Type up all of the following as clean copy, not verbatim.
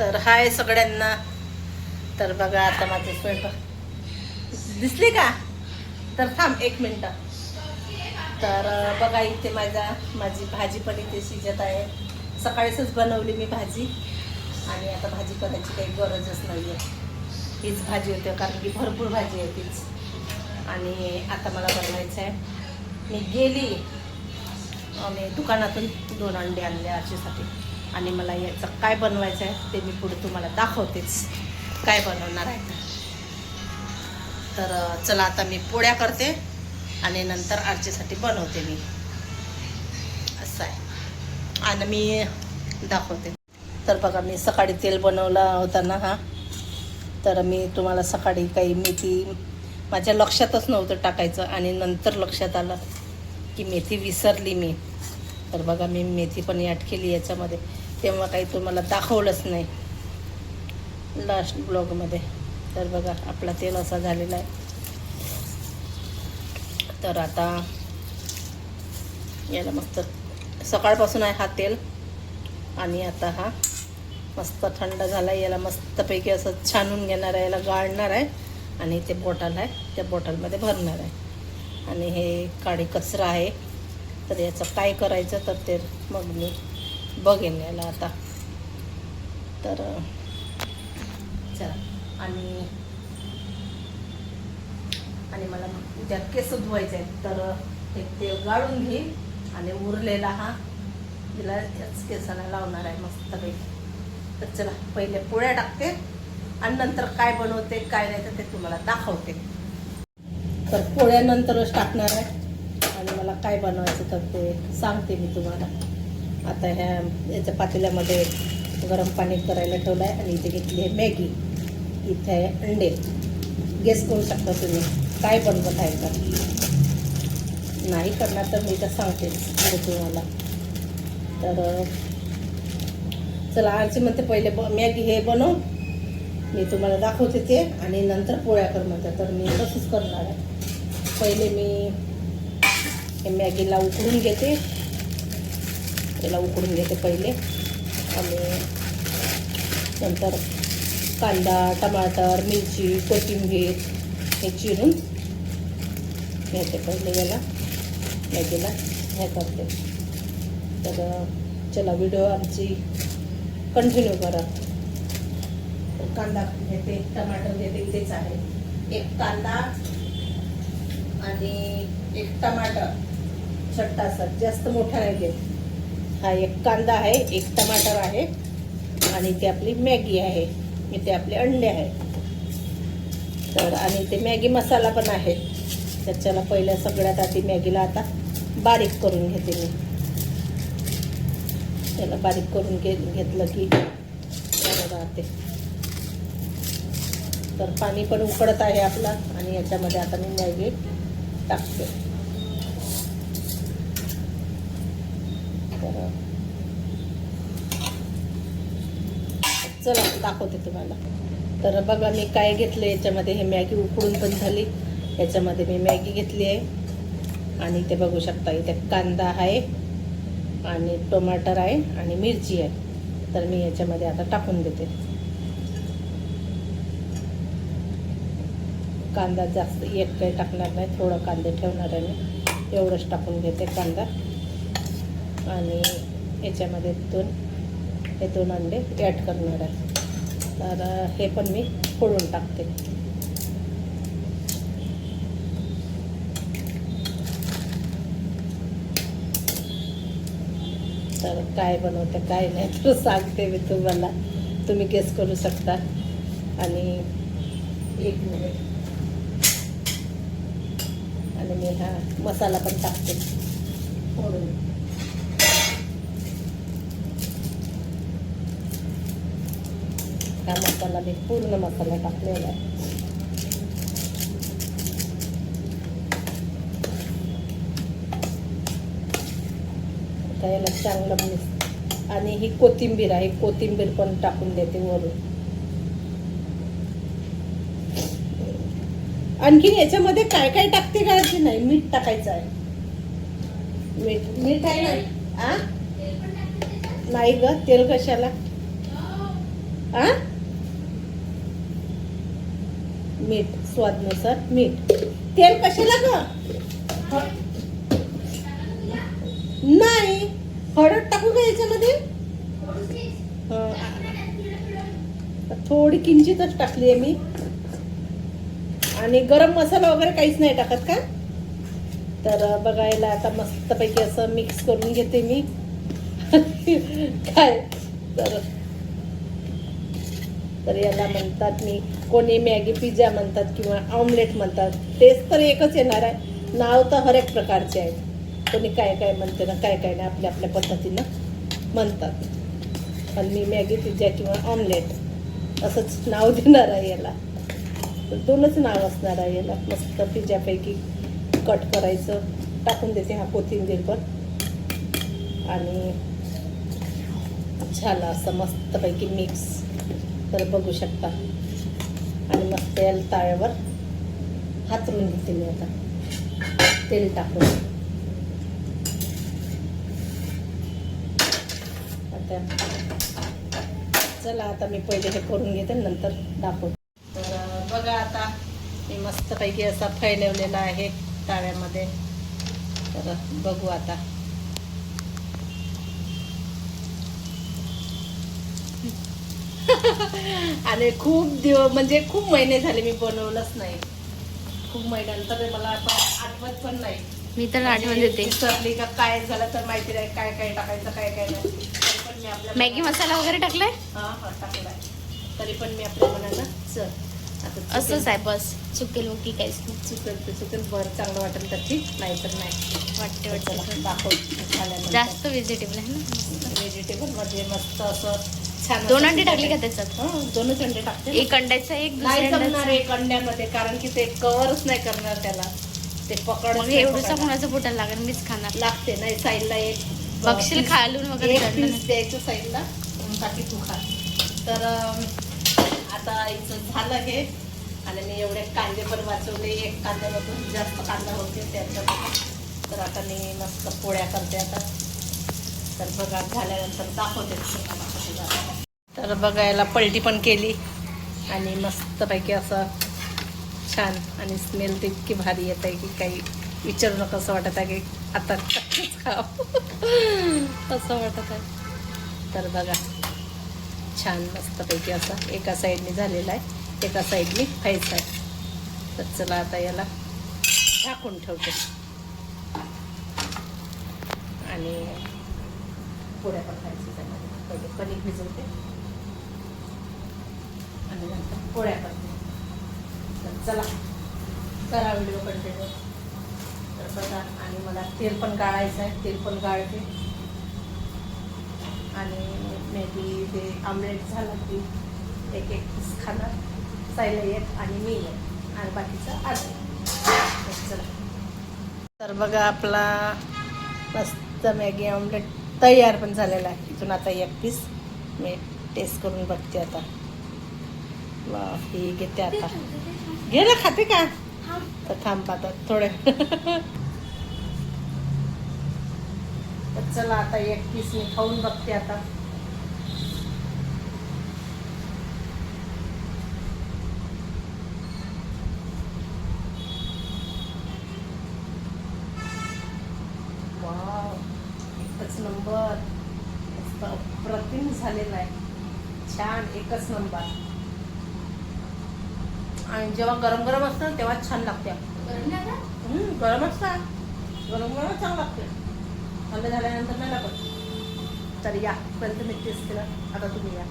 तर हाय सगळ्यांना. तर बघा आता माझे स्वयंपाक दिसले का? तर थांब एक मिनटं. तर बघा इथे माझी भाजी पण इथे शिजत आहे. सकाळीच बनवली मी भाजी आणि आता भाजी करायची काही गरजच नाही आहे. हीच भाजी होते कारण की भरपूर भाजी आहे तीच. आणि आता मला बनवायचं आहे. मी गेली आणि दुकानातून 2 अंडे आणले आजीसाठी आणि मला याचं काय बनवायचं आहे ते मी पुढे तुम्हाला दाखवतेच काय बनवणार आहे. तर चला आता मी पोळ्या करते आणि नंतर आरचीसाठी बनवते मी. असं आहे आणि मी दाखवते. तर बघा मी सकाळी तेल बनवला होता ना हा. तर मी तुम्हाला सकाळी काही मेथी माझ्या लक्षातच नव्हतं टाकायचं आणि नंतर लक्षात आलं की मेथी विसरली मी. तर बघा मी मेथी पण ॲड केली याच्यामध्ये. तेव्हा काही तुम्हाला दाखवलंच नाही लास्ट ब्लॉगमध्ये. तर बघा आपला तेल असा झालेला आहे. तर आता याला मस्त सकाळपासून आहे हा तेल आणि आता हा मस्त थंड झाला. याला मस्तपैकी असं छानून घेणार आहे, याला गाळणार आहे आणि ते बॉटल आहे त्या बॉटलमध्ये भरणार आहे. आणि हे काळी कचरा आहे. तर याचं काय करायचं तर ते मग मी बघेन याला आता. तर चला आणि मला उद्या केस धुवायचे आहेत. तर हे तेल गाळून घे आणि उरलेला हा तिला याच केसाला लावणार आहे मस्तपैकी. तर चला पहिले पोळ्या टाकते आणि नंतर काय बनवते काय नाही तर ते तुम्हाला दाखवते. तर पोळ्यानंतरच टाकणार आहे आणि मला काय बनवायचं तर ते सांगते मी तुम्हाला. आता याच्या पातेल्यामध्ये गरम पाणी करायला ठेवलं आहे आणि इथे घेतली आहे मॅगी, इथे आहे अंडे. गेस करू शकता तुम्ही काय बनवत आहे का. नाही करणार तर मी तर सांगतेच तुम्हाला. तर चला आरची म्हणते पहिले मॅगी हे बनव, मी तुम्हाला दाखवते ते आणि नंतर पोळ्या कर म्हणते. तर मी तसंच करणार आहे. पहिले मी हे मॅगीला उकडून घेते, याला उकडून घेते पहिले आणि नंतर कांदा, टमाटर, मिरची, कोथिंबीर हे चिरून घेते पहिले. याला मॅगीला हे करते. तर चला व्हिडिओ आमची कंटिन्यू करा. कांदा घेते, टमाटर घेते, इथेच आहे. एक कांदा आणि एक टमाटर छोटासा, जास्त मोठा नाही घेत. हा एक कांदा आहे, एक टमाटर आहे आणि ते आपली मॅगी आहे, इथे आपले अंडे आहेत. तर आणि ते मॅगी मसाला पण आहे. त्याच्याला पहिल्या सगळ्यात आधी मॅगीला आता बारीक करून घेते मी. त्याला बारीक करून घेतलं की राहते. तर पाणी पण उकळत आहे आपला आणि याच्यामध्ये आता मी मॅगी टाकते. तर चला दाखवते तुम्हाला. तर बघा मी काय घेतलं याच्यामध्ये. हे मॅगी उकळून पण झाली. याच्यामध्ये मी मॅगी घेतली आहे आणि ते बघू शकता इथे कांदा आहे आणि टोमॅटो आहे आणि मिरची आहे. तर मी याच्यामध्ये आता टाकून देते. कांदा जास्त एक काही टाकणार नाही, थोडं कांदे ठेवणार आहे मी. एवढंच टाकून घेते कांदा आणि याच्यामध्ये हे 2 अंडे ॲड करणार आहे. तर हे पण मी फोडून टाकते. तर काय बनवते काय नाही तर सांगते मी तुम्हाला, तुम्ही गेस करू शकता. आणि 1 मिनिट आणि मी हा मसाला पण टाकते फोडून. हा मसाला मी पूर्ण मसाला टाकलेला आहे. याला चांगलं मिक्स. आणि ही कोथिंबीर आहे, कोथिंबीर पण टाकून देते वरून. आणखी याच्यामध्ये काय काय टाकते काय नाही. मीठ टाकायचं आहे. मीठ आहे ना. नाही ग तेल कशाला. आ मीठ स्वादनुसार मीठ. तेल कशाला ग? नाही, हळद टाकू का याच्यामध्ये? थोडी किंचितच टाकली आहे मी. आणि गरम मसाला वगैरे काहीच नाही टाकत का? तर बघायला आता मस्तपैकी असं मिक्स करून घेते मी. काय तर याला म्हणतात, मी कोणी मॅगी पिझ्झा म्हणतात किंवा ऑमलेट म्हणतात. टेस्ट तर एकच येणार आहे, नाव तर हर एक प्रकारचे आहेत. कोणी काय काय म्हणते ना, काय काय नाही, आपल्या आपल्या पद्धतीनं म्हणतात. पण मी मॅगी पिझ्झा किंवा ऑमलेट असंच नाव देणार आहे याला. तर दोनच नाव असणार आहे याला. मस्त पिझ्झापैकी कट करायचं, टाकून देते हा कोथिंबीर पण. आणि झालं असं मस्तपैकी मिक्स. तर बघू शकता. आणि मस्त याला तव्यावर हातरून घेते मी आता तेल टाकून. आता चला, आता मी पहिले हे करून घेते, नंतर दाखवते. तर बघा, आता मी मस्तपैकी असा फैलवलेला आहे तव्यामध्ये. तर बघू आता. आणि खूप म्हणजे खूप महिने झाले मी बनवलंच नाही. खूप महिन्यानंतर मला आता आठवत पण नाही. मी तर आठवण देते. विसरली का काय झालं तर माहिती नाही, काय काय टाकायचं काय काय नाही. पण मी आपल्या मॅगी मसाला वगैरे टाकलाय. हा टाकलाय. तरी पण मी आपल्या मनानं चल आता असंच आहे बस. चुकेल मुकी काहीच नाही. चुकेल बरं चांगलं वाटेल तर ठीक, नाही तर नाही. वाटते दाखव. जास्त व्हेजिटेबल आहे ना. व्हेजिटेबल मध्ये मस्त असं छान. 2 अंडे टाकले का त्याच्यात? दोनच अंडे टाकते. एक अंड्याचा एक नाही जमणार एक अंड्यामध्ये, कारण की ते कव्हरच नाही करणार त्याला. ते पकड एवढंसा कोणाचं पोटाला लागेल, मीच खाणार. लागते. नाही साईडला एक बघशील खालून वगैरे द्यायचं साईडला, बाकी तू खा. तर आता इथं झालं हे. आणि मी एवढे कांदे पण वाचवले. एक कांद्यामधून जास्त कांदा होते त्याच्यामध्ये. तर आता मी मस्त पोळ्या करते आता. तर बघा, झाल्यानंतर दाखवते. तर बघायला पलटी पण केली आणि मस्तपैकी असं छान. आणि स्मेल तर इतकी भारी येत आहे की काही विचारू नका. असं वाटत आहे की आता खाव असं वाटत आहे. तर बघा, छान मस्तपैकी असं एका साईडने झालेला आहे, एका साईडने खायचं आहे. तर चला आता याला झाकून ठेवते. आणि पोळ्या पण खायचं त्यामध्ये. पहिले कणिक भिजवते आणि नंतर पोळ्या करते. तर चला, करा व्हिडिओ कंटिन्यू. तर बघा, आणि मला तेल पण गाळायचं आहे. तेल पण गाळते. आणि मे बी ते आमलेट झालं की एक पीस खाणार, साईला एक आणि मी एक, आणि बाकीचं अर्ध. चला, तर बघा आपला मस्त मॅगी ऑमलेट तयार पण झालेला आहे. इथून आता एक पीस मी टेस्ट करून बघते आता. वा, ही घेते आता. घे ना, खाते का? तर थांब आता थोडे. तर चला, आता एक पीस मी खाऊन बघते आता. वाव, एकच नंबर. मस्त अप्रतिम झालेला आहे. छान, एकच नंबर. आणि जेव्हा गरम गरम असतं तेव्हा छान लागते. गरम असतात, गरम गरम छान लागते. थंड झाल्यानंतर नाही लागत. तर या पर्यंत मी टेस्ट केला. आता तुम्ही या.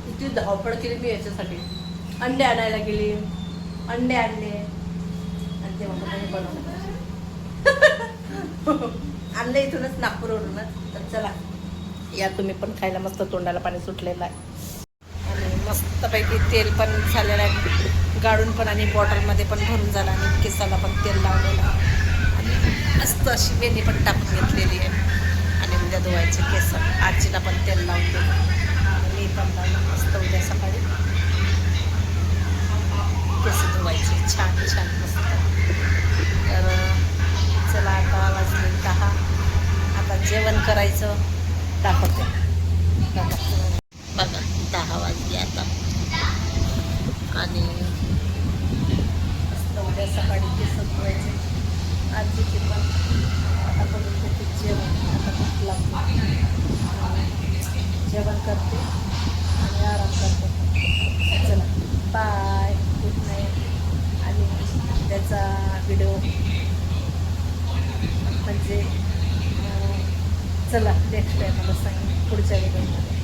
किती धावपळ केली मी याच्यासाठी. अंडे आणायला गेली, अंडे आणले आणि ते म्हणतो बनवलं. आणलं इथूनच, नागपूरवरूनच. तर चला या तुम्ही पण खायला. मस्त तोंडाला पाणी सुटलेलं आहे. आणि मस्तपैकी तेल पण झालेलं आहे गाळून पण, आणि बॉटलमध्ये पण भरून झालं. आणि केसाला पण तेल लावलेलं आहे. आणि मस्त अशी वेणी पण टाकून घेतलेली आहे. आणि उद्या धुवायचे केस. आजीला पण तेल लावून दिलं. मी पण लावलं मस्त उद्या सकाळी. छान छान मस्त. तर चला आता वाजले 10. आता जेवण करायचं. दाखवते बघा 10 वाजले आता. आणि मस्त उद्या सकाळी केस धुवायचे. आजीचे पण आता करून घेते जेवण. आता भूक लागते. जेवण करते आणि आराम करते. चला बाय, गुड नाईट. आणि त्याचा व्हिडिओ म्हणजे चला नेक्स्ट टाईम मला सांगेन पुढच्या व्हिडिओमध्ये.